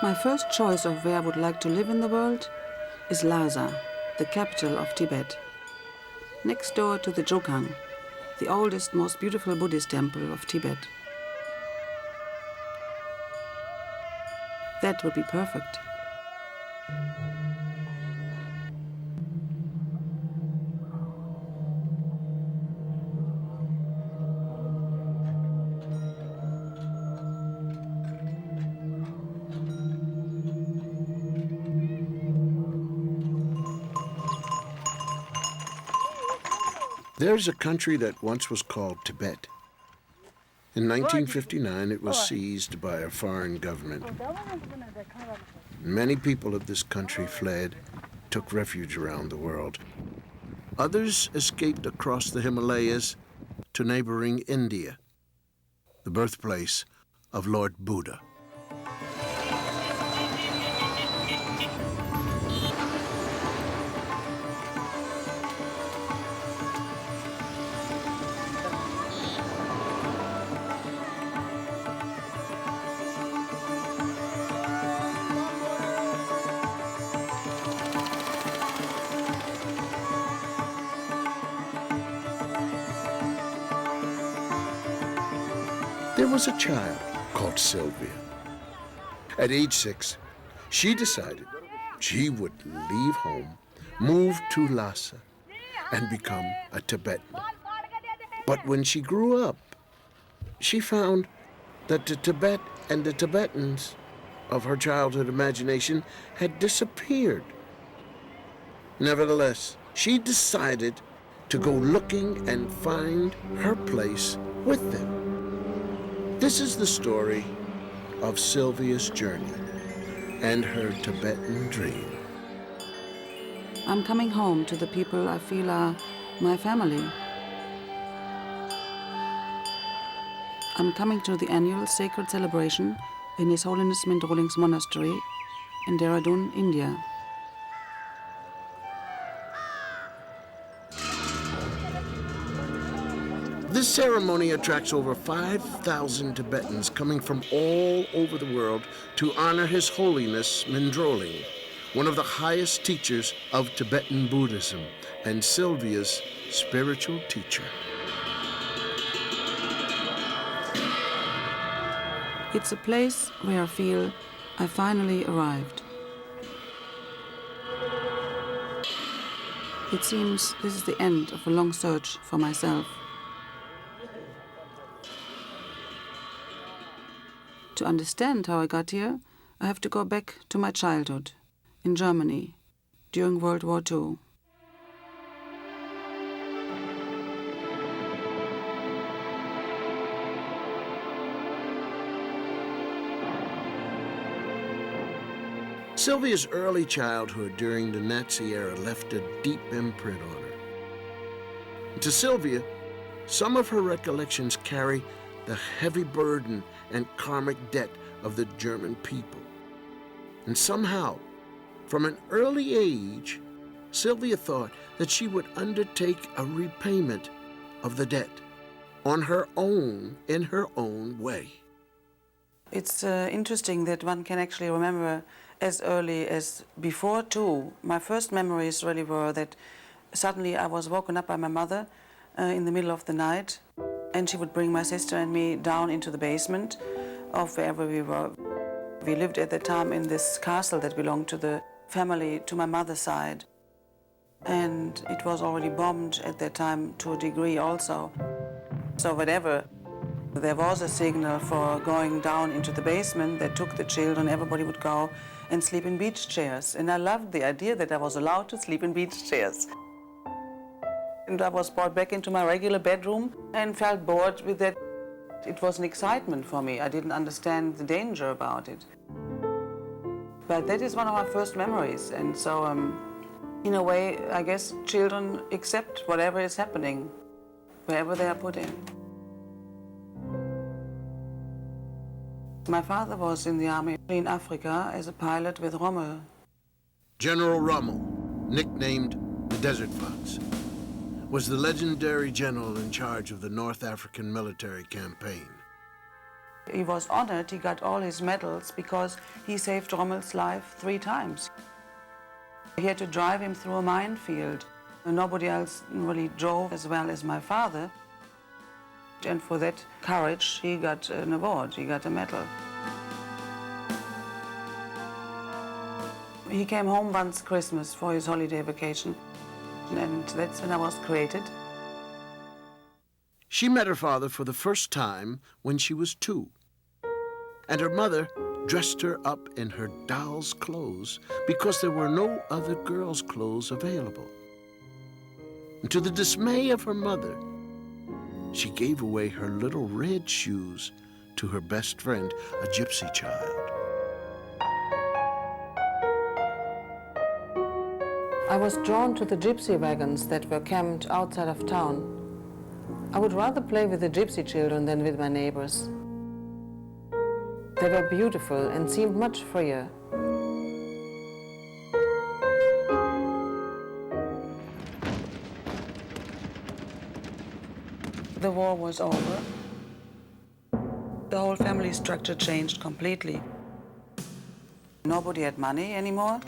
My first choice of where I would like to live in the world is Lhasa, the capital of Tibet. Next door to the Jokhang, the oldest, most beautiful Buddhist temple of Tibet. That would be perfect. There's a country that once was called Tibet. In 1959, it was seized by a foreign government. Many people of this country fled, took refuge around the world. Others escaped across the Himalayas to neighboring India, the birthplace of Lord Buddha. There was a child called Sylvia. At age 6, she decided she would leave home, move to Lhasa, and become a Tibetan. But when she grew up, she found that the Tibet and the Tibetans of her childhood imagination had disappeared. Nevertheless, she decided to go looking and find her place with them. This is the story of Sylvia's journey and her Tibetan dream. I'm coming home to the people I feel are my family. I'm coming to the annual sacred celebration in His Holiness Mindroling's monastery in Dehradun, India. This ceremony attracts over 5,000 Tibetans coming from all over the world to honor His Holiness Mindroling, one of the highest teachers of Tibetan Buddhism and Sylvia's spiritual teacher. It's a place where I feel I finally arrived. It seems this is the end of a long search for myself. To understand how I got here, I have to go back to my childhood in Germany during World War II. Sylvia's early childhood during the Nazi era left a deep imprint on her. To Sylvia, some of her recollections carry the heavy burden and karmic debt of the German people. And somehow, from an early age, Sylvia thought that she would undertake a repayment of the debt on her own, in her own way. It's interesting that one can actually remember as early as before too. My first memories really were that suddenly I was woken up by my mother in the middle of the night, and she would bring my sister and me down into the basement of wherever we were. We lived at the time in this castle that belonged to the family to my mother's side. And it was already bombed at that time to a degree also. So whatever, there was a signal for going down into the basement that took the children. Everybody would go and sleep in beach chairs. And I loved the idea that I was allowed to sleep in beach chairs. And I was brought back into my regular bedroom and felt bored with that. It was an excitement for me. I didn't understand the danger about it. But that is one of my first memories. And so, in a way, I guess children accept whatever is happening, wherever they are put in. My father was in the army in Africa as a pilot with Rommel. General Rommel, nicknamed the Desert Fox, was the legendary general in charge of the North African military campaign. He was honored, he got all his medals because he saved Rommel's life 3 times. He had to drive him through a minefield. Nobody else really drove as well as my father. And for that courage, he got an award, he got a medal. He came home once Christmas for his holiday vacation, and that's when I was created. She met her father for the first time when she was 2. And her mother dressed her up in her doll's clothes because there were no other girls' clothes available. And to the dismay of her mother, she gave away her little red shoes to her best friend, a gypsy child. I was drawn to the gypsy wagons that were camped outside of town. I would rather play with the gypsy children than with my neighbors. They were beautiful and seemed much freer. The war was over. The whole family structure changed completely. Nobody had money anymore.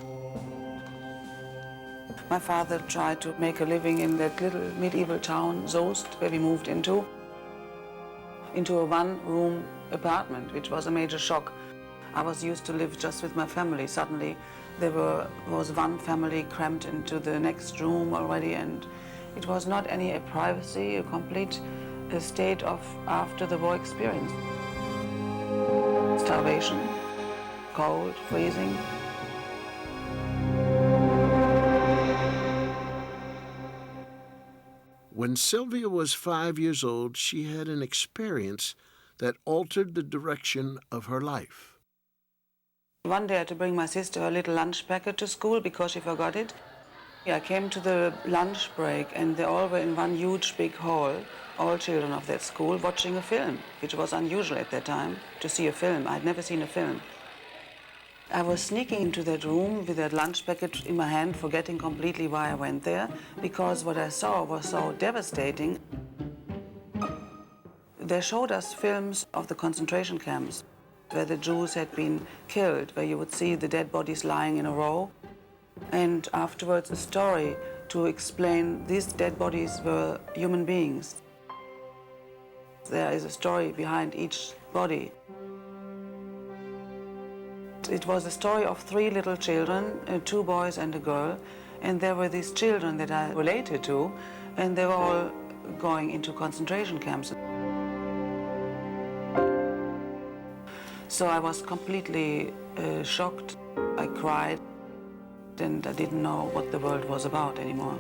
My father tried to make a living in that little medieval town, Soest, where we moved into a 1-room apartment, which was a major shock. I was used to live just with my family. Suddenly there was one family crammed into the next room already, and it was not any privacy, a complete state of after the war experience. Starvation, cold, freezing. When Sylvia was 5 years old, she had an experience that altered the direction of her life. One day I had to bring my sister her little lunch packet to school because she forgot it. I came to the lunch break and they all were in one huge big hall, all children of that school, watching a film, which was unusual at that time, to see a film. I'd never seen a film. I was sneaking into that room with that lunch packet in my hand, forgetting completely why I went there, because what I saw was so devastating. They showed us films of the concentration camps, where the Jews had been killed, where you would see the dead bodies lying in a row, and afterwards a story to explain these dead bodies were human beings. There is a story behind each body. It was a story of 3 little children, 2 boys and a girl, and there were these children that I related to, and they were all going into concentration camps. So I was completely shocked. I cried, and I didn't know what the world was about anymore.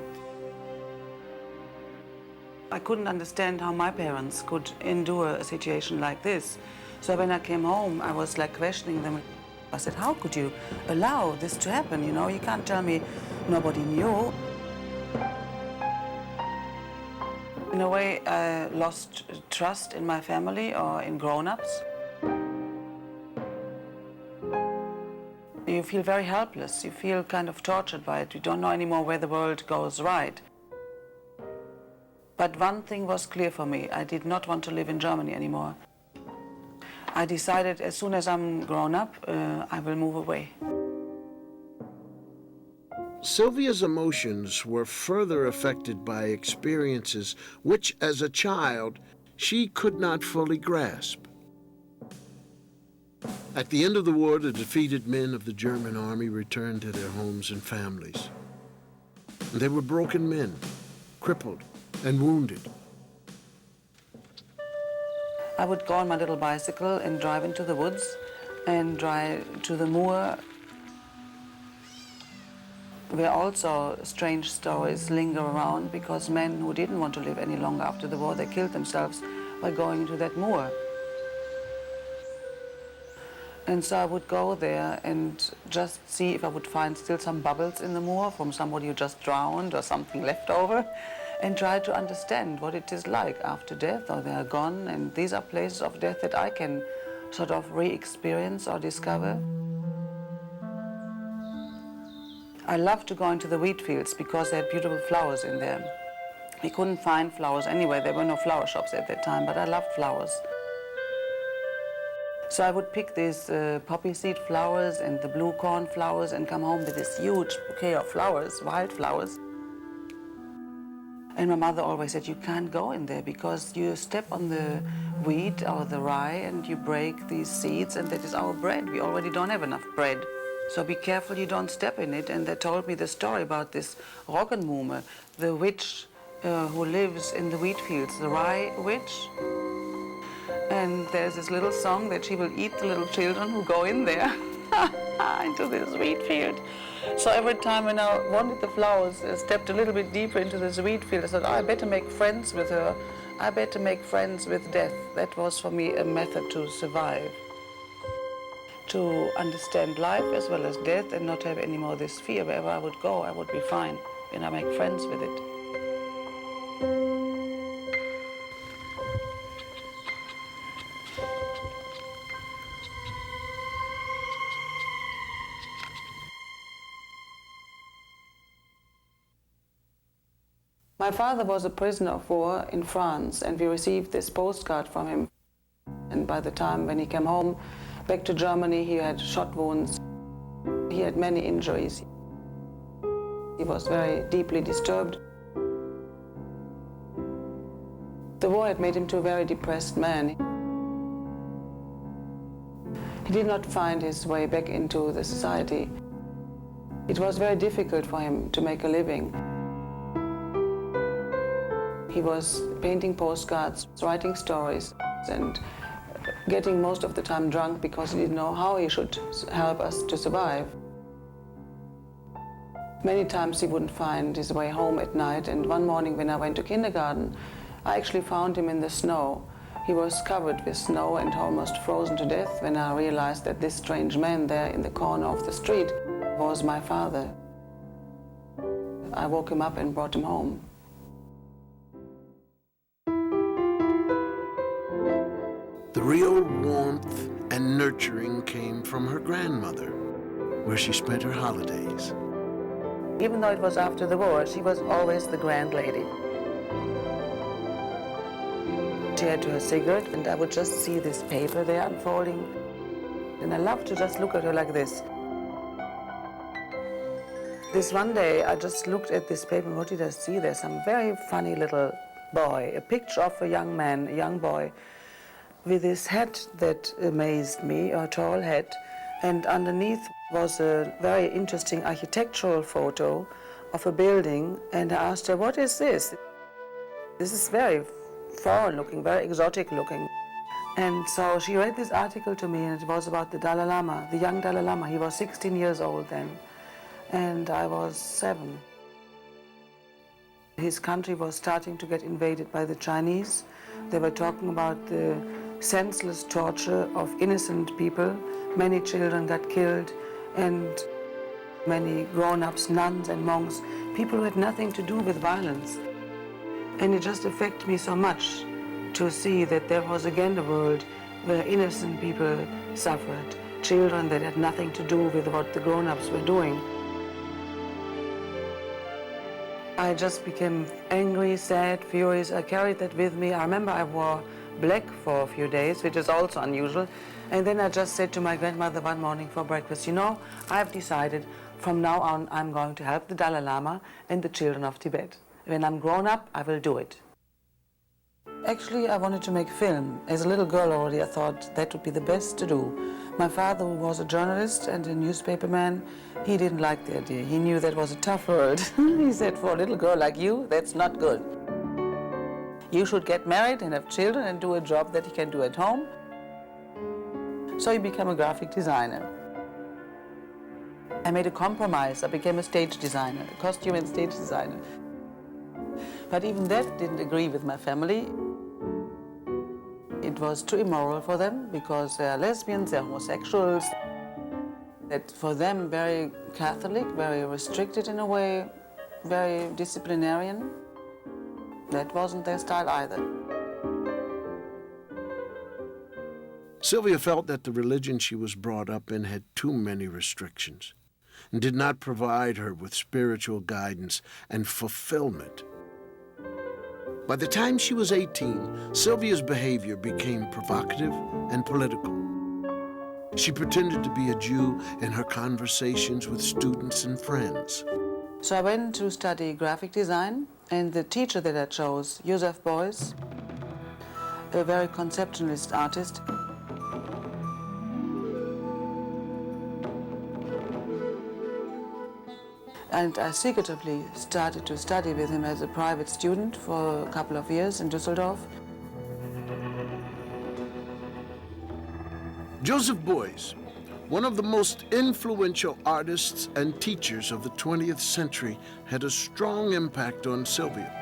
I couldn't understand how my parents could endure a situation like this. So when I came home, I was like questioning them. I said, how could you allow this to happen? You know, you can't tell me nobody knew. In a way, I lost trust in my family or in grown-ups. You feel very helpless. You feel kind of tortured by it. You don't know anymore where the world goes right. But one thing was clear for me. I did not want to live in Germany anymore. I decided as soon as I'm grown up, I will move away. Sylvia's emotions were further affected by experiences which, as a child, she could not fully grasp. At the end of the war, the defeated men of the German army returned to their homes and families. They were broken men, crippled and wounded. I would go on my little bicycle and drive into the woods and drive to the moor, where also strange stories linger around because men who didn't want to live any longer after the war, they killed themselves by going into that moor. And so I would go there and just see if I would find still some bubbles in the moor from somebody who just drowned or something left over, and try to understand what it is like after death, or they are gone, and these are places of death that I can sort of re-experience or discover. I love to go into the wheat fields because they had beautiful flowers in there. We couldn't find flowers anywhere. There were no flower shops at that time, but I loved flowers. So I would pick these poppy seed flowers and the blue corn flowers and come home with this huge bouquet of flowers, wild flowers. And my mother always said, you can't go in there because you step on the wheat or the rye and you break these seeds, and that is our bread. We already don't have enough bread. So be careful you don't step in it. And they told me the story about this Roggenmuhme, the witch who lives in the wheat fields, the rye witch. And there's this little song that she will eat the little children who go in there into this wheat field. So every time when I wanted the flowers, I stepped a little bit deeper into this wheat field. I thought, oh, I better make friends with her. I better make friends with death. That was for me a method to survive, to understand life as well as death and not have any more this fear. Wherever I would go, I would be fine, and I make friends with it. My father was a prisoner of war in France, and we received this postcard from him. And by the time when he came home, back to Germany, he had shot wounds. He had many injuries. He was very deeply disturbed. The war had made him to a very depressed man. He did not find his way back into the society. It was very difficult for him to make a living. He was painting postcards, writing stories, and getting most of the time drunk because he didn't know how he should help us to survive. Many times he wouldn't find his way home at night, and one morning when I went to kindergarten, I actually found him in the snow. He was covered with snow and almost frozen to death when I realized that this strange man there in the corner of the street was my father. I woke him up and brought him home. The real warmth and nurturing came from her grandmother, where she spent her holidays. Even though it was after the war, she was always the grand lady. She had her cigarette, and I would just see this paper there unfolding. And I loved to just look at her like this. This one day, I just looked at this paper, and what did I see there? Some very funny little boy, a picture of a young man, a young boy, with his hat that amazed me, a tall hat, and underneath was a very interesting architectural photo of a building, and I asked her, what is this? This is very foreign looking, very exotic looking. And so she read this article to me, and it was about the Dalai Lama, the young Dalai Lama. He was 16 years old then, and I was 7. His country was starting to get invaded by the Chinese. They were talking about the senseless torture of innocent people. Many children got killed, and many grown-ups, nuns and monks, people who had nothing to do with violence. And it just affected me so much to see that there was again a world where innocent people suffered, children that had nothing to do with what the grown-ups were doing. I just became angry, sad, furious. I carried that with me. I remember I wore black for a few days, which is also unusual. And then I just said to my grandmother one morning for breakfast, you know, I've decided from now on I'm going to help the Dalai Lama and the children of Tibet. When I'm grown up, I will do it. Actually, I wanted to make film. As a little girl already, I thought that would be the best to do. My father, who was a journalist and a newspaperman, he didn't like the idea. He knew that was a tough world. He said, for a little girl like you, that's not good. You should get married and have children and do a job that you can do at home. So he became a graphic designer. I made a compromise. I became a stage designer, a costume and stage designer. But even that didn't agree with my family. It was too immoral for them because they are lesbians, they're homosexuals. That for them, very Catholic, very restricted in a way, very disciplinarian. That wasn't their style either. Sylvia felt that the religion she was brought up in had too many restrictions and did not provide her with spiritual guidance and fulfillment. By the time she was 18, Sylvia's behavior became provocative and political. She pretended to be a Jew in her conversations with students and friends. So I went to study graphic design, and the teacher that I chose, Joseph Beuys, a very conceptualist artist. And I secretively started to study with him as a private student for a couple of years in Düsseldorf. Joseph Beuys, one of the most influential artists and teachers of the 20th century, had a strong impact on Sylvia.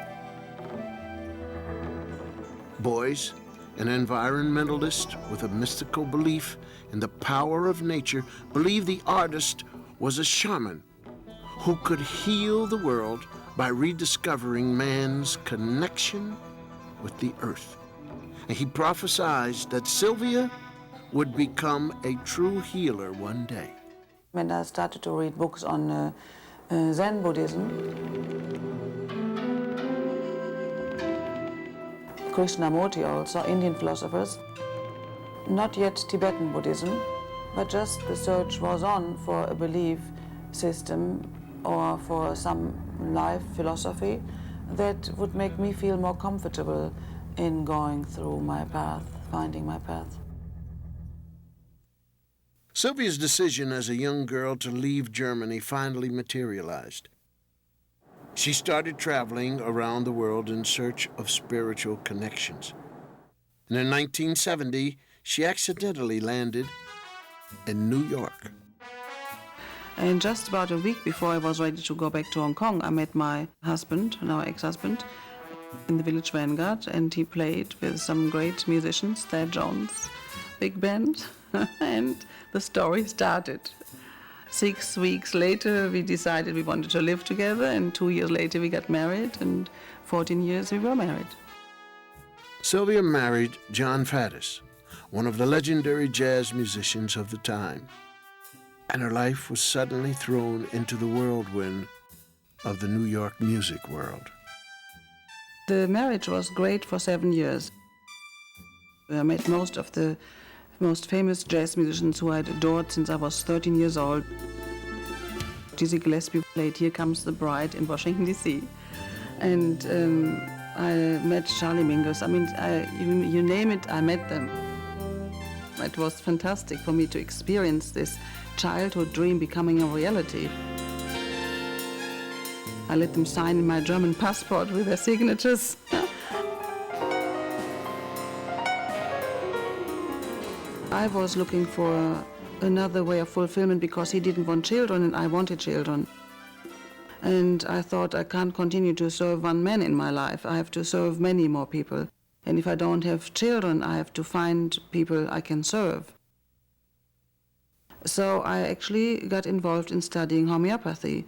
Beuys, an environmentalist with a mystical belief in the power of nature, believed the artist was a shaman who could heal the world by rediscovering man's connection with the earth. And he prophesied that Sylvia would become a true healer one day. When I started to read books on Zen Buddhism, Krishnamurti also, Indian philosophers, not yet Tibetan Buddhism, but just the search was on for a belief system or for some life philosophy that would make me feel more comfortable in going through my path, finding my path. Sylvia's decision as a young girl to leave Germany finally materialized. She started traveling around the world in search of spiritual connections. And in 1970, she accidentally landed in New York. And just about a week before I was ready to go back to Hong Kong, I met my husband, now ex-husband, in the Village Vanguard, and he played with some great musicians, Thad Jones, big band, and the story started. 6 weeks later, we decided we wanted to live together, and 2 years later we got married, and 14 years we were married. Sylvia married John Faddis, one of the legendary jazz musicians of the time, and her life was suddenly thrown into the whirlwind of the New York music world. The marriage was great for 7 years. I met most of the most famous jazz musicians who I had adored since I was 13 years old. Dizzy Gillespie played Here Comes the Bride in Washington, D.C. And I met Charlie Mingus. I mean, you name it, I met them. It was fantastic for me to experience this childhood dream becoming a reality. I let them sign my German passport with their signatures. I was looking for another way of fulfillment because he didn't want children and I wanted children. And I thought I can't continue to serve one man in my life. I have to serve many more people. And if I don't have children, I have to find people I can serve. So I actually got involved in studying homeopathy.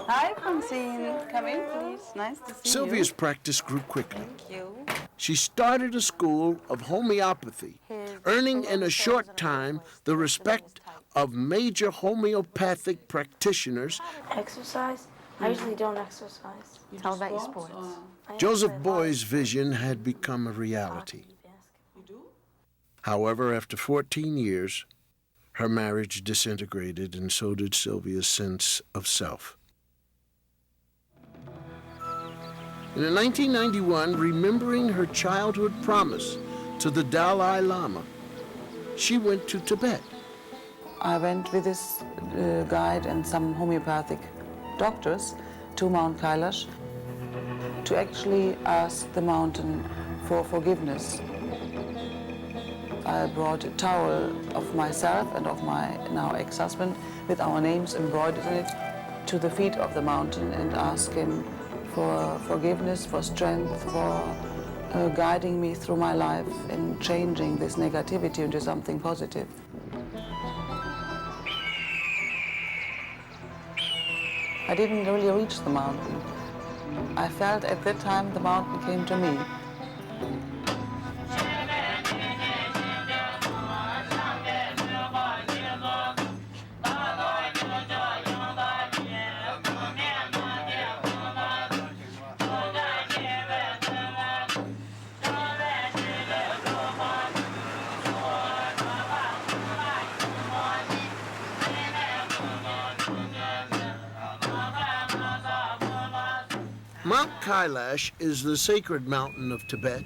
Hi, Francine. Come in, please. Nice to see Sylvia's you. practice grew quickly. Thank you. She started a school of homeopathy, earning in a short time the respect of major homeopathic practitioners. Exercise? I usually don't exercise. Tell about your sports. Joseph Beuys' vision had become a reality. You do? However, after 14 years, her marriage disintegrated, and so did Sylvia's sense of self. And in 1991, remembering her childhood promise to the Dalai Lama, she went to Tibet. I went with this guide and some homeopathic doctors to Mount Kailash to actually ask the mountain for forgiveness. I brought a towel of myself and of my now ex-husband with our names embroidered in it to the feet of the mountain and asked him for forgiveness, for strength, for guiding me through my life and changing this negativity into something positive. I didn't really reach the mountain. I felt at that time the mountain came to me. Mount Kailash is the sacred mountain of Tibet,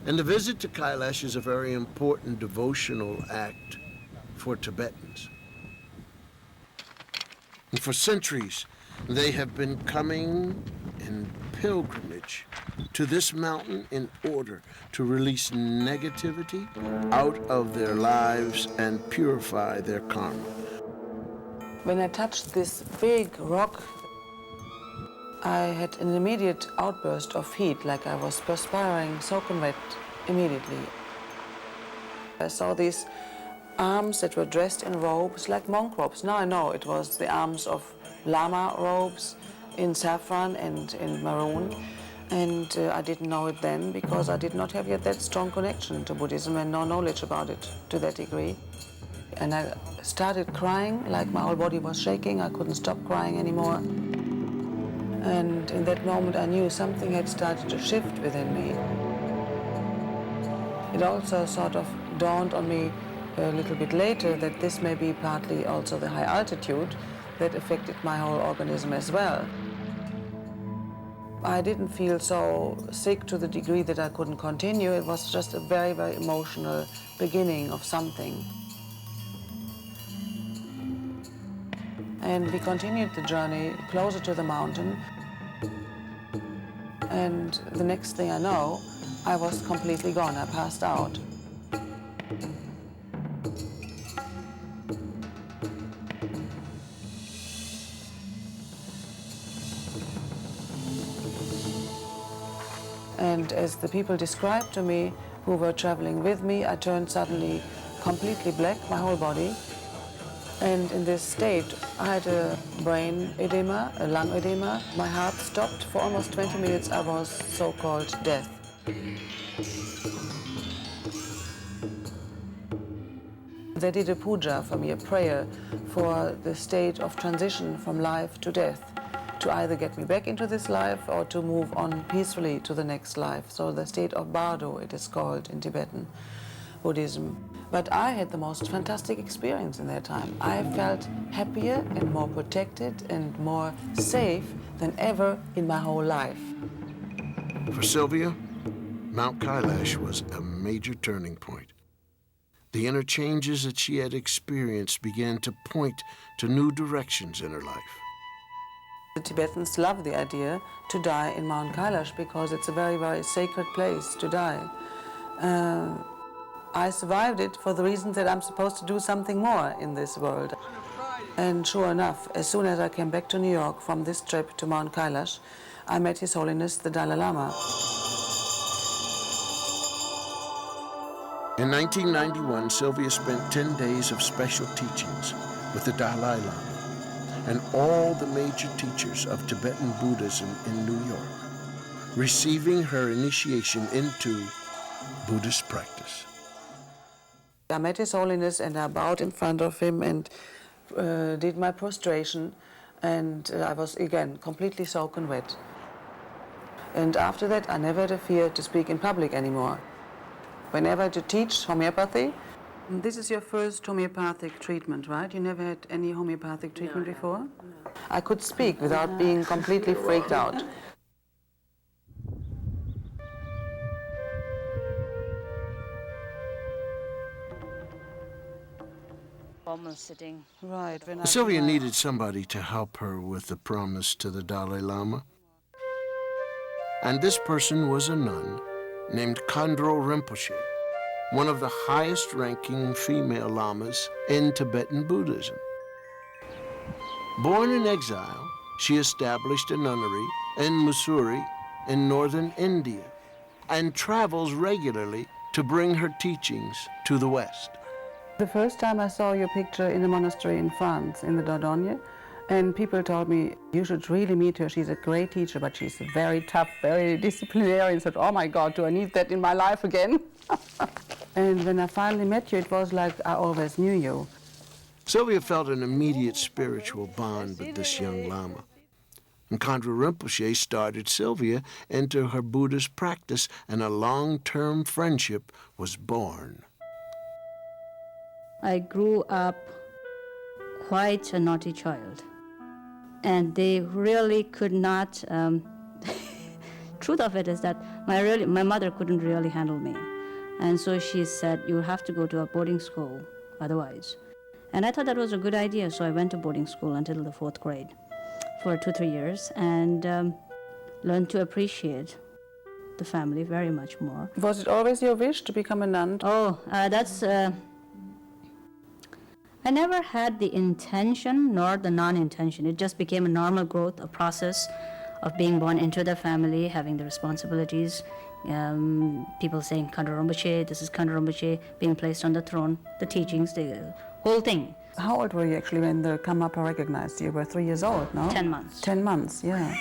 and the visit to Kailash is a very important devotional act for Tibetans. And for centuries, they have been coming in pilgrimage to this mountain in order to release negativity out of their lives and purify their karma. When I touched this big rock, I had an immediate outburst of heat, like I was perspiring, soaking wet immediately. I saw these arms that were dressed in robes, like monk robes. Now I know it was the arms of Lama robes in saffron and in maroon. And I didn't know it then because I did not have yet that strong connection to Buddhism and no knowledge about it to that degree. And I started crying, like my whole body was shaking. I couldn't stop crying anymore. And in that moment I knew something had started to shift within me. It also sort of dawned on me a little bit later that this may be partly also the high altitude that affected my whole organism as well. I didn't feel so sick to the degree that I couldn't continue. It was just a very, very emotional beginning of something. And we continued the journey closer to the mountain. And the next thing I know, I was completely gone. I passed out. And as the people described to me who were traveling with me, I turned suddenly completely black, my whole body. And in this state, I had a brain edema, a lung edema. My heart stopped for almost 20 minutes. I was so-called death. They did a puja for me, a prayer for the state of transition from life to death, to either get me back into this life or to move on peacefully to the next life. So the state of bardo, it is called in Tibetan Buddhism. But I had the most fantastic experience in that time. I felt happier and more protected and more safe than ever in my whole life. For Sylvia, Mount Kailash was a major turning point. The inner changes that she had experienced began to point to new directions in her life. The Tibetans love the idea to die in Mount Kailash because it's a very, very sacred place to die. I survived it for the reason that I'm supposed to do something more in this world. And sure enough, as soon as I came back to New York from this trip to Mount Kailash, I met His Holiness the Dalai Lama. In 1991, Sylvia spent 10 days of special teachings with the Dalai Lama and all the major teachers of Tibetan Buddhism in New York, receiving her initiation into Buddhist practice. I met His Holiness and I bowed in front of him and did my prostration, and I was again completely soaking wet. And after that I never had a fear to speak in public anymore. Whenever to teach homeopathy, this is your first homeopathic treatment, right? You never had any homeopathic treatment before? No. I could speak without being completely freaked out. Sitting. Right. Sylvia needed somebody to help her with the promise to the Dalai Lama. And this person was a nun named Khandro Rinpoche, one of the highest-ranking female lamas in Tibetan Buddhism. Born in exile, she established a nunnery in Mussoorie in northern India and travels regularly to bring her teachings to the West. The first time I saw your picture in a monastery in France, in the Dordogne, and people told me, you should really meet her. She's a great teacher, but she's very tough, very disciplinary. And said, oh my God, do I need that in my life again? And when I finally met you, it was like I always knew you. Sylvia felt an immediate spiritual bond with this young Lama. And Khandro Rinpoche started Sylvia into her Buddhist practice, and a long-term friendship was born. I grew up quite a naughty child, and they really could not truth of it is that my mother couldn't really handle me. And so she said, you have to go to a boarding school otherwise. And I thought that was a good idea, so I went to boarding school until the 4th grade for 2-3 years and learned to appreciate the family very much more. Was it always your wish to become a nun? Oh, I never had the intention nor the non-intention. It just became a normal growth, a process of being born into the family, having the responsibilities. People saying Khanda Rinpoche, this is Khanda Rinpoche, being placed on the throne, the teachings, the whole thing. How old were you actually when the Karmapa recognized you? You were 3 years old, no? 10 months. 10 months, yeah.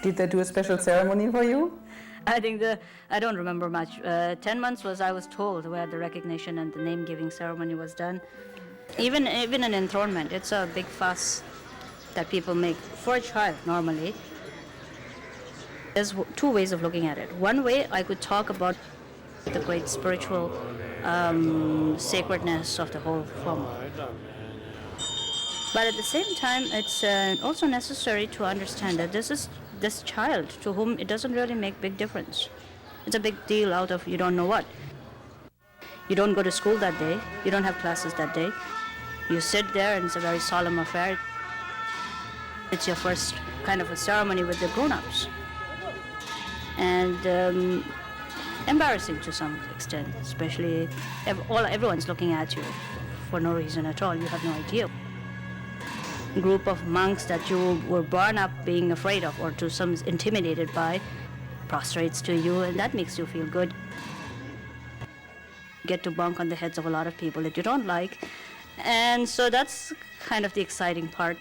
Did they do a special ceremony for you? I think I don't remember much. 10 months I was told where the recognition and the name-giving ceremony was done. Even an enthronement, it's a big fuss that people make for a child normally. There's 2 ways of looking at it. One way, I could talk about the great spiritual sacredness of the whole form. But at the same time, it's also necessary to understand that this child to whom it doesn't really make big difference. It's a big deal out of you don't know what. You don't go to school that day. You don't have classes that day. You sit there and it's a very solemn affair. It's your first kind of a ceremony with the grown-ups. And embarrassing to some extent, especially everyone's looking at you for no reason at all. You have no idea. A group of monks that you were born up being afraid of or to some intimidated by prostrates to you, and that makes you feel good. Get to bunk on the heads of a lot of people that you don't like, and so that's kind of the exciting part.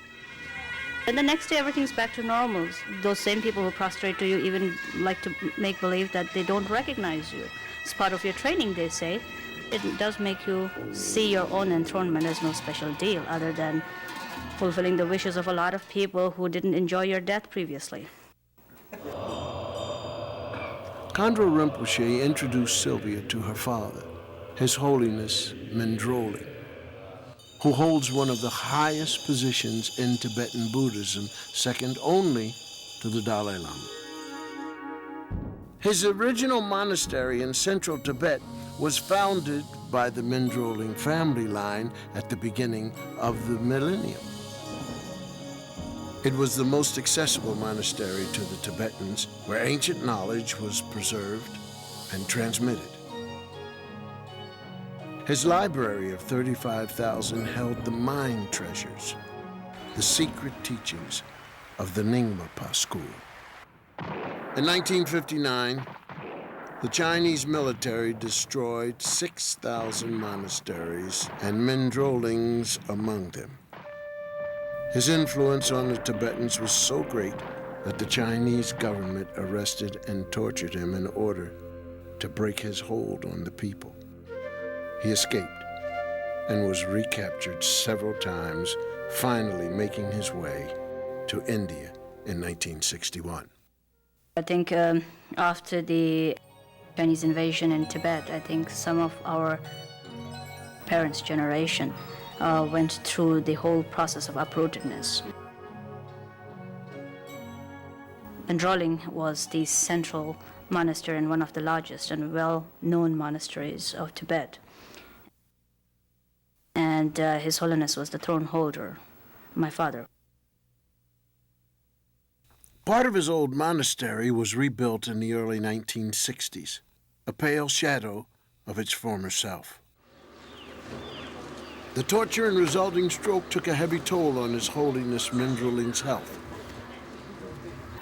And the next day everything's back to normal. Those same people who prostrate to you even like to make believe that they don't recognize you. It's part of your training, they say. It does make you see your own enthronement as no special deal other than fulfilling the wishes of a lot of people who didn't enjoy your death previously. Khandro Rinpoche introduced Sylvia to her father, His Holiness Mindroling, who holds one of the highest positions in Tibetan Buddhism, second only to the Dalai Lama. His original monastery in central Tibet was founded by the Mindroling family line at the beginning of the millennium. It was the most accessible monastery to the Tibetans, where ancient knowledge was preserved and transmitted. His library of 35,000 held the mind treasures, the secret teachings of the Nyingma school. In 1959, the Chinese military destroyed 6,000 monasteries and Mindrolings among them. His influence on the Tibetans was so great that the Chinese government arrested and tortured him in order to break his hold on the people. He escaped and was recaptured several times, finally making his way to India in 1961. I think after the Chinese invasion in Tibet, I think some of our parents' generation went through the whole process of uprootedness. Mindroling was the central monastery and one of the largest and well-known monasteries of Tibet. And His Holiness was the throne holder, my father. Part of his old monastery was rebuilt in the early 1960s, a pale shadow of its former self. The torture and resulting stroke took a heavy toll on His Holiness Mindroling's health.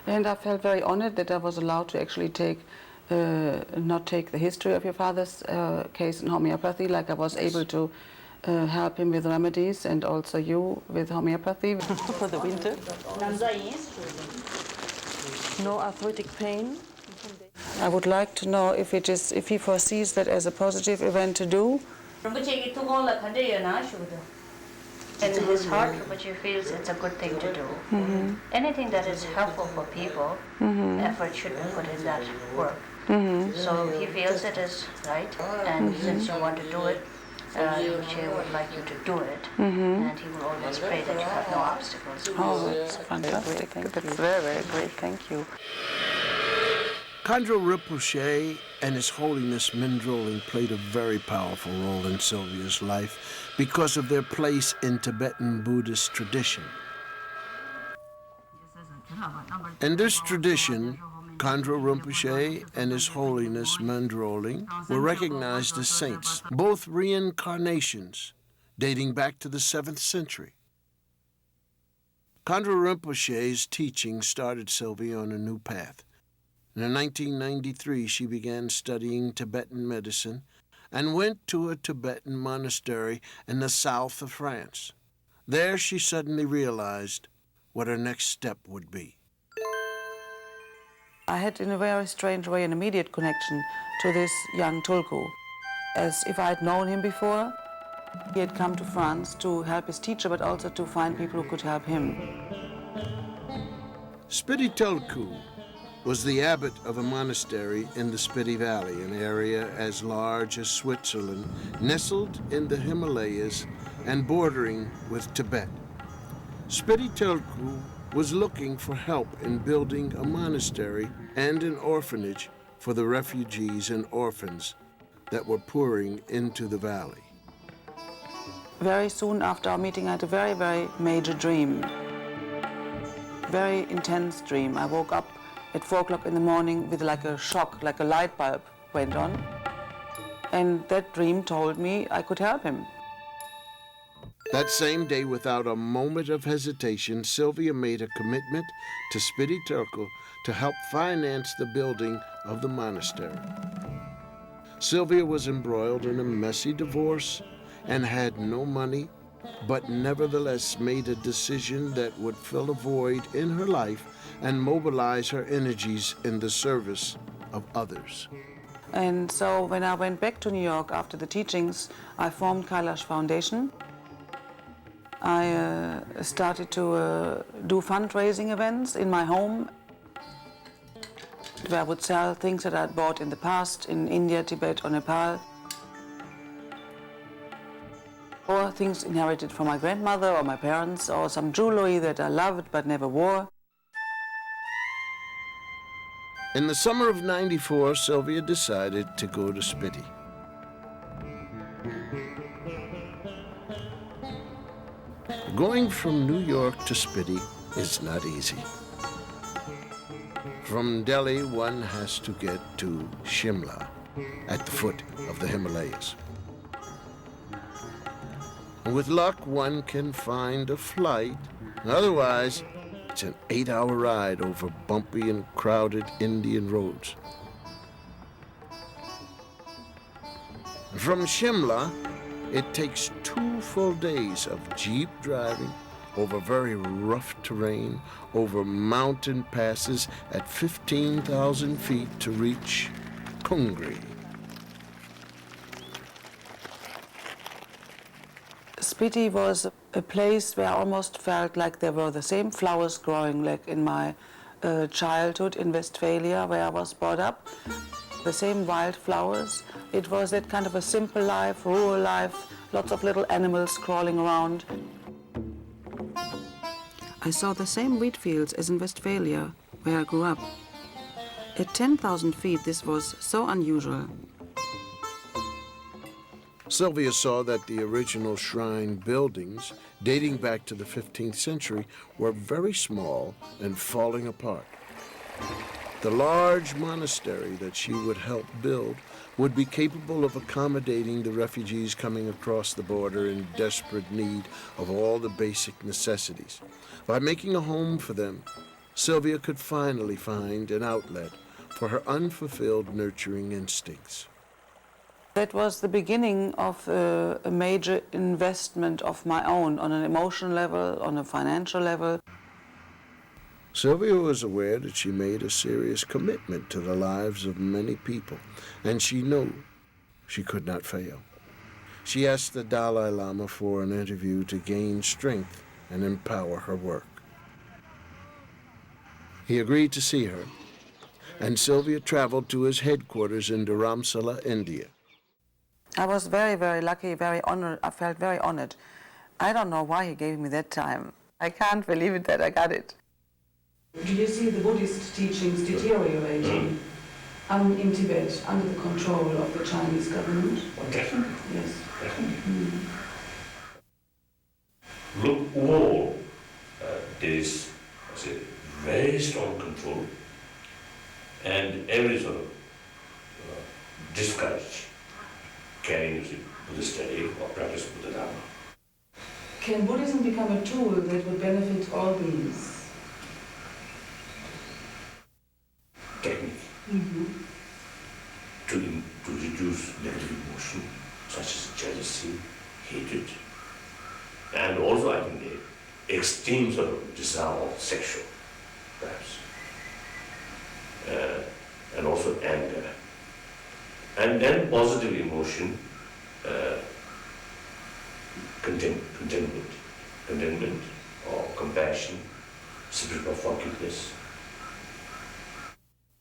And I felt very honored that I was allowed to actually not take the history of your father's case in homeopathy, like I was able to help him with remedies and also you with homeopathy. For the winter. No arthritic pain. I would like to know if he foresees that as a positive event to do. In his heart, Rinpoche feels it's a good thing to do. Mm-hmm. Anything that is helpful for people, effort should be put in that work. Mm-hmm. So he feels it is right, and since you want to do it, Rinpoche would like you to do it, and he will always pray that you have no obstacles. Oh, that's fantastic. That's very, very great. Thank you. Khandro Rinpoche and His Holiness Mindroling played a very powerful role in Sylvia's life because of their place in Tibetan Buddhist tradition. In this tradition, Khandro Rinpoche and His Holiness Mindroling were recognized as saints, both reincarnations dating back to the 7th century. Khandro Rinpoche's teaching started Sylvia on a new path. In 1993, she began studying Tibetan medicine and went to a Tibetan monastery in the south of France. There she suddenly realized what her next step would be. I had, in a very strange way, an immediate connection to this young Tulku, as if I had known him before. He had come to France to help his teacher, but also to find people who could help him. Spiti Tulku was the abbot of a monastery in the Spiti Valley, an area as large as Switzerland, nestled in the Himalayas and bordering with Tibet. Spiti Tulku was looking for help in building a monastery and an orphanage for the refugees and orphans that were pouring into the valley. Very soon after our meeting, I had a very, very major dream. Very intense dream. I woke up at 4 o'clock in the morning with like a shock, like a light bulb went on. And that dream told me I could help him. That same day, without a moment of hesitation, Sylvia made a commitment to Spiti Tulku to help finance the building of the monastery. Sylvia was embroiled in a messy divorce and had no money, but nevertheless made a decision that would fill a void in her life and mobilize her energies in the service of others. And so when I went back to New York after the teachings, I formed Kailash Foundation. I started to do fundraising events in my home, where I would sell things that I'd bought in the past in India, Tibet, or Nepal, or things inherited from my grandmother or my parents, or some jewelry that I loved but never wore. In the summer of '94, Sylvia decided to go to Spiti. Going from New York to Spiti is not easy. From Delhi, one has to get to Shimla, at the foot of the Himalayas. With luck, one can find a flight. Otherwise, it's an 8-hour ride over bumpy and crowded Indian roads. From Shimla, it takes 2 full days of jeep driving over very rough terrain, over mountain passes at 15,000 feet to reach Kungri. Spiti was a place where I almost felt like there were the same flowers growing like in my childhood in Westphalia, where I was brought up. The same wild flowers. It was that kind of a simple life, rural life, lots of little animals crawling around. I saw the same wheat fields as in Westphalia, where I grew up. At 10,000 feet, this was so unusual. Sylvia saw that the original shrine buildings, dating back to the 15th century, were very small and falling apart. The large monastery that she would help build would be capable of accommodating the refugees coming across the border in desperate need of all the basic necessities. By making a home for them, Sylvia could finally find an outlet for her unfulfilled nurturing instincts. That was the beginning of a major investment of my own on an emotional level, on a financial level. Sylvia was aware that she made a serious commitment to the lives of many people, and she knew she could not fail. She asked the Dalai Lama for an interview to gain strength and empower her work. He agreed to see her, and Sylvia traveled to his headquarters in Dharamsala, India. I was very, very lucky, very honored. I felt very honored. I don't know why he gave me that time. I can't believe it that I got it. Do you see the Buddhist teachings deteriorating? I'm in Tibet, under the control of the Chinese government. Definitely. Yes. Definitely. Look, all there is, I say, very strong control, and every sort of discourage carrying Buddhist study or practice Buddha Dharma. Can Buddhism become a tool that would benefit all beings? Technique. To reduce negative emotion, such as jealousy, hatred, and also I think the extreme sort of desire of sexual, perhaps, and also anger, and then positive emotion, contentment or compassion, spirit of forgiveness.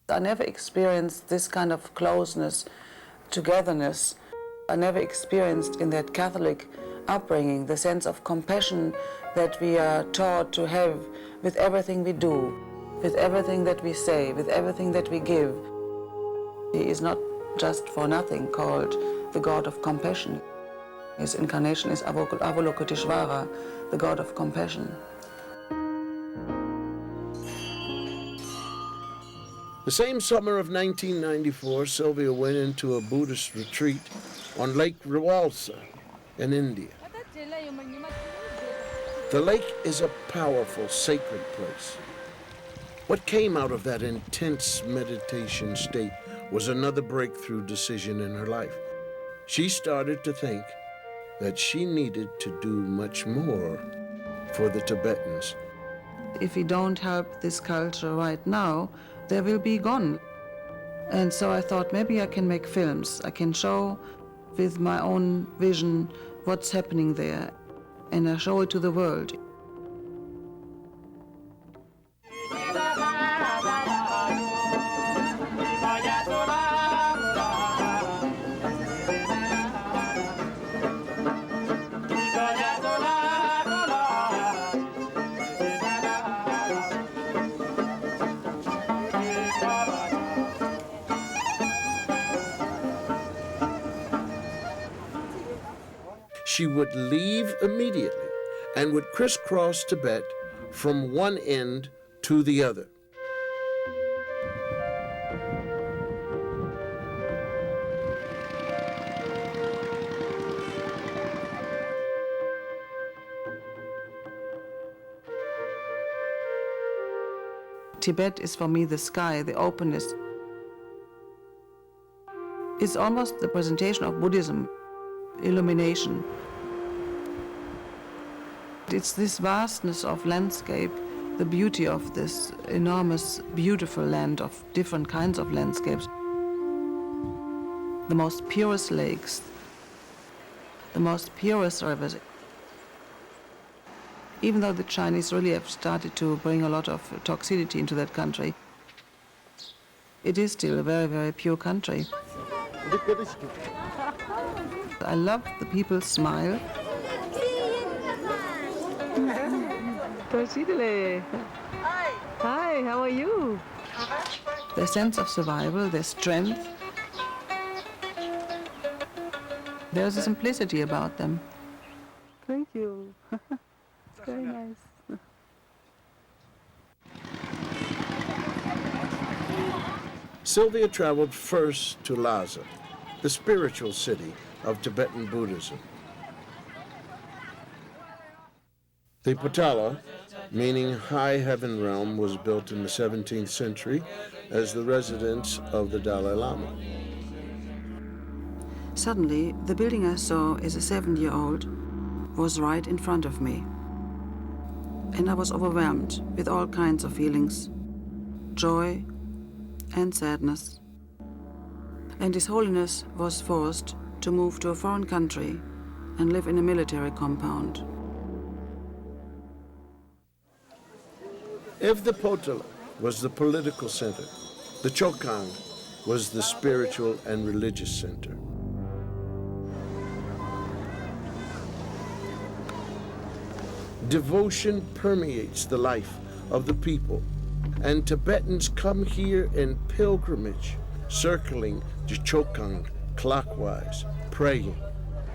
I never experienced this kind of closeness, togetherness. I never experienced in that Catholic upbringing the sense of compassion that we are taught to have with everything we do, with everything that we say, with everything that we give. He is not just for nothing called the God of compassion. His incarnation is Avalokiteshvara, the God of compassion. The same summer of 1994, Sylvia went into a Buddhist retreat on Lake Rawalsa in India. The lake is a powerful, sacred place. What came out of that intense meditation state was another breakthrough decision in her life. She started to think that she needed to do much more for the Tibetans. If we don't help this culture right now, they will be gone. And so I thought maybe I can make films. I can show with my own vision what's happening there, and I show it to the world. She would leave immediately and would crisscross Tibet from one end to the other. Tibet is for me the sky, the openness. It's almost the presentation of Buddhism, illumination. It's this vastness of landscape, the beauty of this enormous, beautiful land of different kinds of landscapes. The most purest lakes, the most purest rivers. Even though the Chinese really have started to bring a lot of toxicity into that country, it is still a very, very pure country. I love the people's smile. Hi, how are you? Their sense of survival, their strength. There's a simplicity about them. Thank you. Very nice. Sylvia traveled first to Lhasa, the spiritual city of Tibetan Buddhism. The Potala, meaning high heaven realm, was built in the 17th century as the residence of the Dalai Lama. Suddenly, the building I saw as a 7-year-old was right in front of me. And I was overwhelmed with all kinds of feelings, joy and sadness. And His Holiness was forced to move to a foreign country and live in a military compound. If the Potala was the political center, the Chokang was the spiritual and religious center. Devotion permeates the life of the people, and Tibetans come here in pilgrimage circling Jichokang clockwise, praying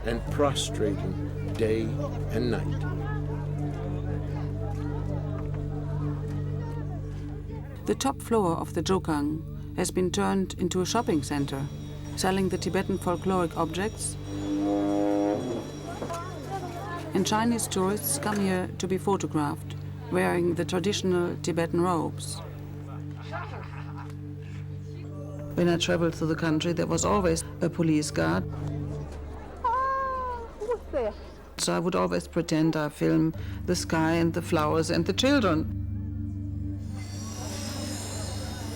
and prostrating day and night. The top floor of the Jokang has been turned into a shopping center, selling the Tibetan folkloric objects, and Chinese tourists come here to be photographed, wearing the traditional Tibetan robes. When I traveled through the country, there was always a police guard. So I would always pretend I film the sky and the flowers and the children.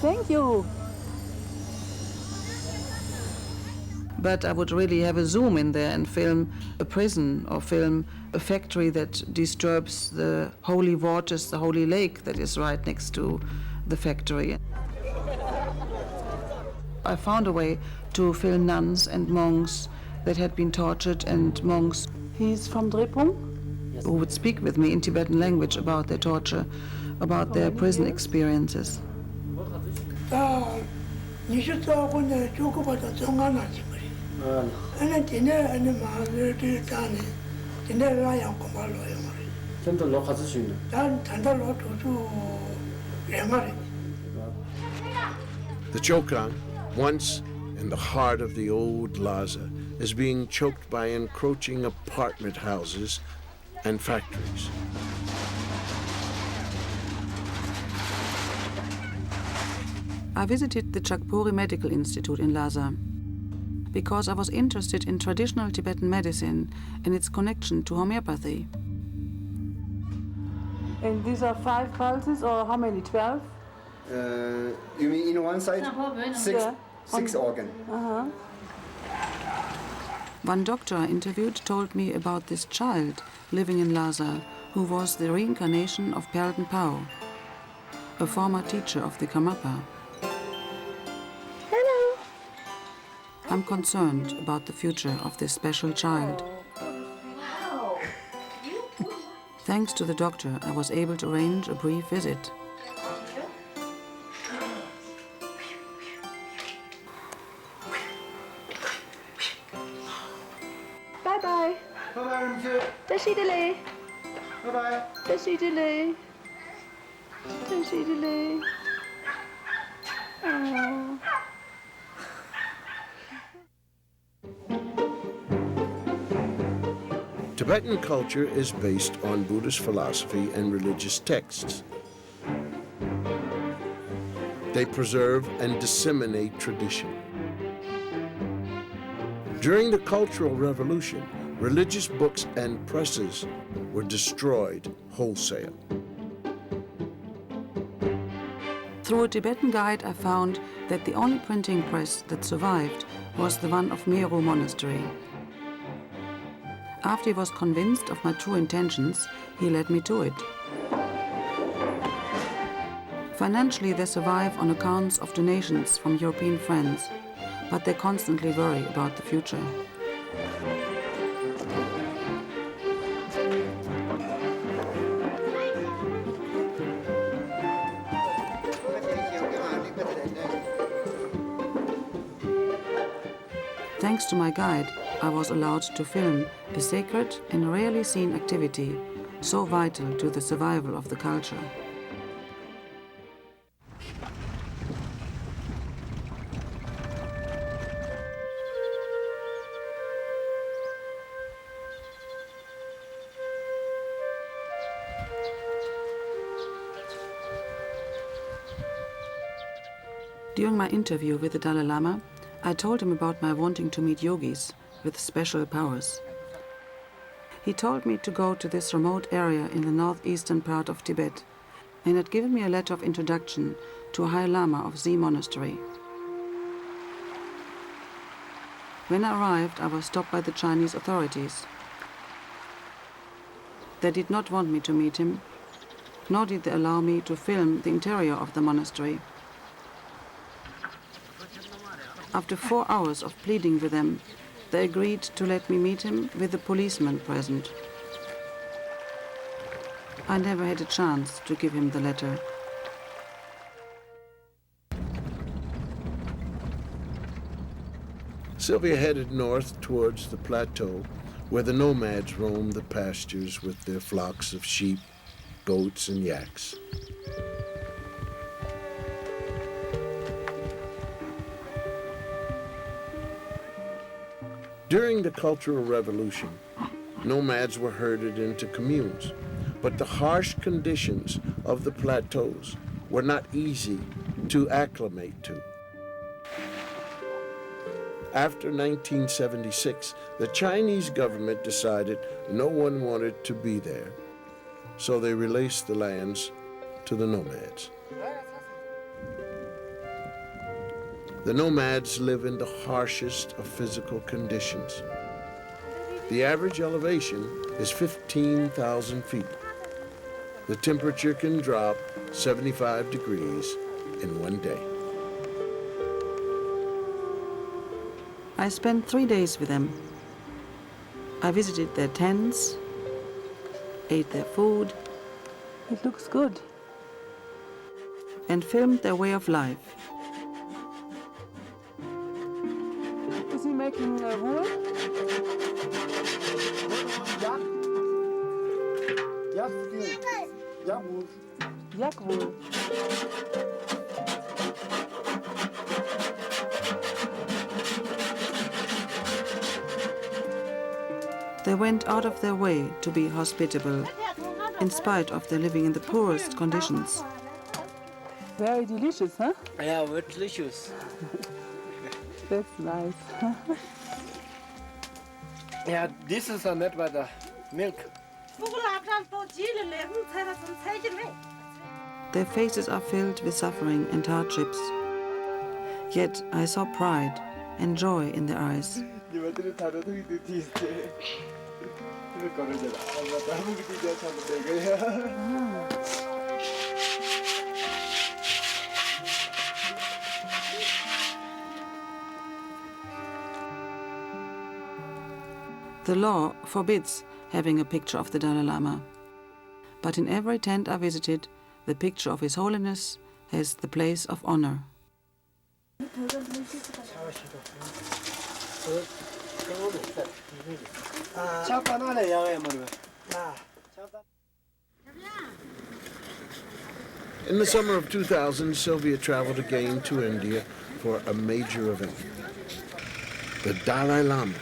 Thank you. But I would really have a zoom in there and film a prison or film a factory that disturbs the holy waters, the holy lake that is right next to the factory. I found a way to film nuns and monks that had been tortured, and monks He's from Drepung. who would speak with me in Tibetan language about their torture, about their prison experiences. The Chokang, once in the heart of the old Lhasa, is being choked by encroaching apartment houses and factories. I visited the Chakpuri Medical Institute in Lhasa because I was interested in traditional Tibetan medicine and its connection to homeopathy. And these are 5 pulses, or how many? 12? You mean in one side? Yeah. Six organ. One doctor I interviewed told me about this child living in Lhasa who was the reincarnation of Pelton Pao, a former teacher of the Karmapa. Hello. I'm concerned about the future of this special child. Thanks to the doctor, I was able to arrange a brief visit. Bye-bye. Bye-bye, monsieur. Dashidale. Bye-bye. Dashidale. Dashidale. Oh. Tibetan culture is based on Buddhist philosophy and religious texts. They preserve and disseminate tradition. During the Cultural Revolution, religious books and presses were destroyed wholesale. Through a Tibetan guide, I found that the only printing press that survived was the one of Meru Monastery. After he was convinced of my true intentions, he led me to it. Financially, they survive on accounts of donations from European friends, but they constantly worry about the future. Thanks to my guide, I was allowed to film a sacred and rarely seen activity, so vital to the survival of the culture. During my interview with the Dalai Lama, I told him about my wanting to meet yogis with special powers. He told me to go to this remote area in the northeastern part of Tibet and had given me a letter of introduction to a High Lama of Z Monastery. When I arrived, I was stopped by the Chinese authorities. They did not want me to meet him, nor did they allow me to film the interior of the monastery. After 4 hours of pleading with them, they agreed to let me meet him with a policeman present. I never had a chance to give him the letter. Sylvia headed north towards the plateau where the nomads roamed the pastures with their flocks of sheep, goats, and yaks. During the Cultural Revolution, nomads were herded into communes, but the harsh conditions of the plateaus were not easy to acclimate to. After 1976, the Chinese government decided no one wanted to be there, so they released the lands to the nomads. The nomads live in the harshest of physical conditions. The average elevation is 15,000 feet. The temperature can drop 75 degrees in one day. I spent 3 days with them. I visited their tents, ate their food, It looks good. and filmed their way of life. Is he making wool? Yak wool. They went out of their way to be hospitable, in spite of their living in the poorest conditions. Very delicious, huh? Yeah, very delicious. That's nice. Yeah, this is made by the milk. Their faces are filled with suffering and hardships. Yet I saw pride and joy in their eyes. The law forbids having a picture of the Dalai Lama, but in every tent I visited, the picture of His Holiness has the place of honor. In the summer of 2000, Sylvia traveled again to India for a major event. The Dalai Lama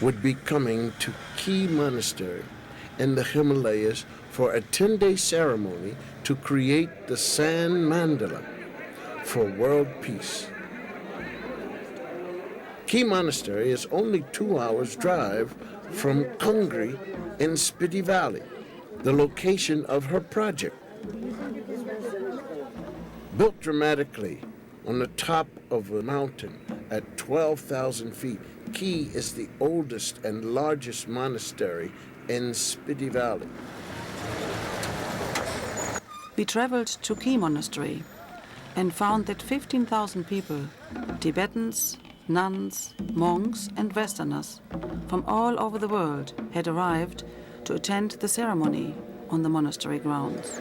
would be coming to Key Monastery in the Himalayas for a 10-day ceremony to create the sand mandala for world peace. Key Monastery is only 2 hours' drive from Kungri in Spiti Valley, the location of her project. Built dramatically on the top of a mountain at 12,000 feet, Key is the oldest and largest monastery in Spiti Valley. We traveled to Key Monastery and found that 15,000 people, Tibetans, nuns, monks and Westerners from all over the world had arrived to attend the ceremony on the monastery grounds.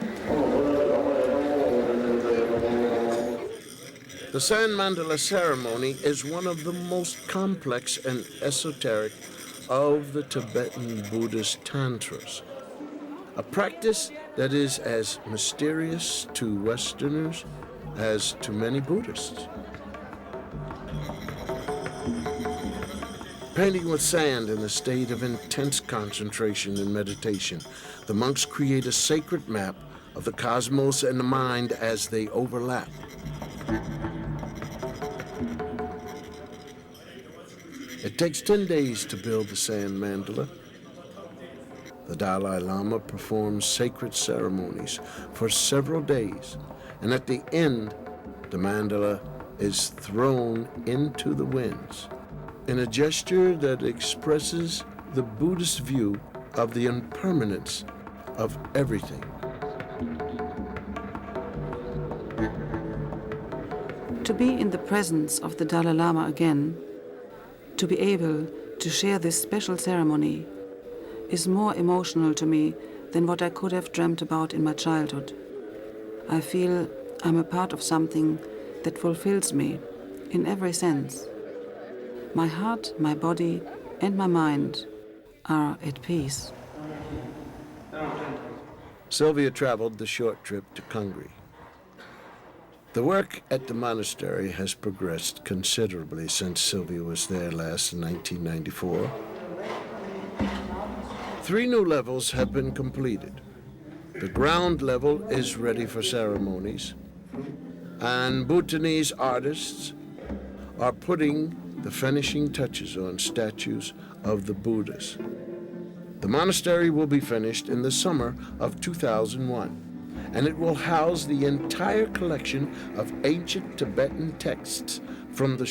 The sand mandala ceremony is one of the most complex and esoteric of the Tibetan Buddhist tantras, a practice that is as mysterious to Westerners as to many Buddhists. Painting with sand in a state of intense concentration and meditation, the monks create a sacred map of the cosmos and the mind as they overlap. It takes 10 days to build the sand mandala. The Dalai Lama performs sacred ceremonies for several days, and at the end, the mandala is thrown into the winds in a gesture that expresses the Buddhist view of the impermanence of everything. To be in the presence of the Dalai Lama again, to be able to share this special ceremony, is more emotional to me than what I could have dreamt about in my childhood. I feel I'm a part of something that fulfills me in every sense. My heart, my body, and my mind are at peace. Sylvia traveled the short trip to Kungri. The work at the monastery has progressed considerably since Sylvia was there last in 1994. 3 new levels have been completed. The ground level is ready for ceremonies, and Bhutanese artists are putting the finishing touches on statues of the Buddhas. The monastery will be finished in the summer of 2001, and it will house the entire collection of ancient Tibetan texts from the